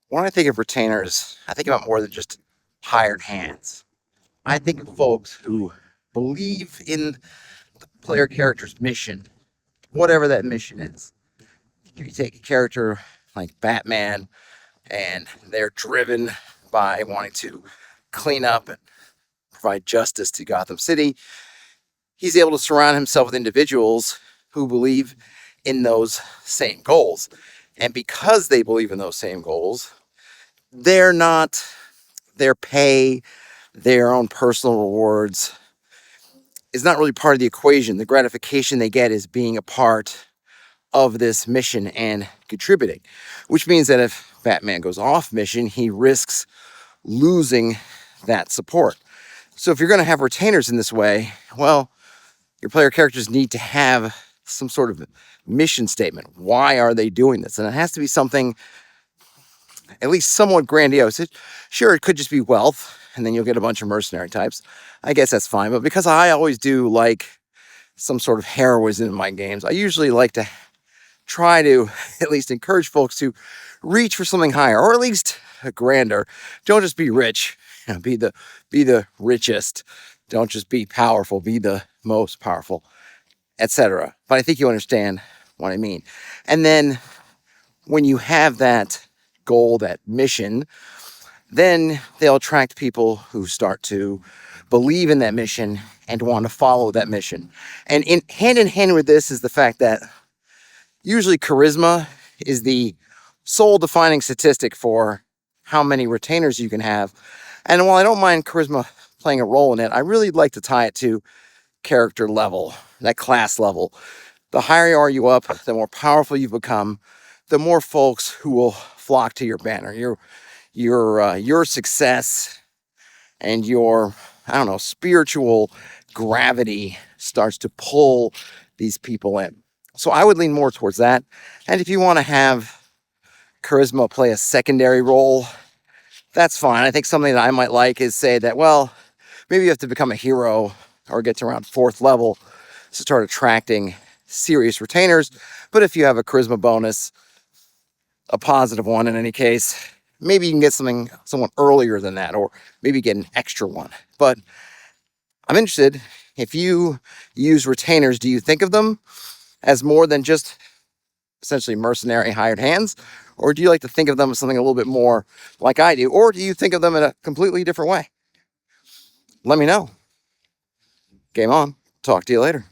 When I think of retainers, I think about more than just hired hands. I think of folks who believe in the player character's mission, whatever that mission is. If you take a character like Batman and they're driven by wanting to clean up and provide justice to Gotham City, he's able to surround himself with individuals who believe in those same goals. And because they believe in those same goals, they're not, their pay, their own personal rewards is not really part of the equation. The gratification they get is being a part of this mission and contributing, which means that if Batman goes off mission, he risks losing that support. So if you're going to have retainers in this way, well, your player characters need to have some sort of mission statement. Why are they doing this? And it has to be something at least somewhat grandiose. Sure, it could just be wealth, and then you'll get a bunch of mercenary types. I guess that's fine. But because I always do like some sort of heroism in my games, I usually like to try to at least encourage folks to reach for something higher, or at least grander. Don't just be rich. Be the richest. Don't just be powerful. Be the most powerful, etc. But I think you understand what I mean. And then when you have that goal, that mission, then they'll attract people who start to believe in that mission and want to follow that mission. And in hand with this is the fact that usually charisma is the sole defining statistic for how many retainers you can have. And while I don't mind charisma playing a role in it, I really like to tie it to character level, that class level. The higher you up, the more powerful you become, the more folks who will flock to your banner. Your success and your, I don't know, spiritual gravity starts to pull these people in. So I would lean more towards that. And if you want to have charisma play a secondary role, that's fine. I think something that I might like is say that, well, maybe you have to become a hero or get to around 4th level to start attracting serious retainers. But if you have a charisma bonus, a positive one in any case, maybe you can get someone earlier than that, or maybe get an extra one. But I'm interested, if you use retainers, do you think of them as more than just essentially mercenary hired hands? Or do you like to think of them as something a little bit more like I do? Or do you think of them in a completely different way? Let me know. Game on. Talk to you later.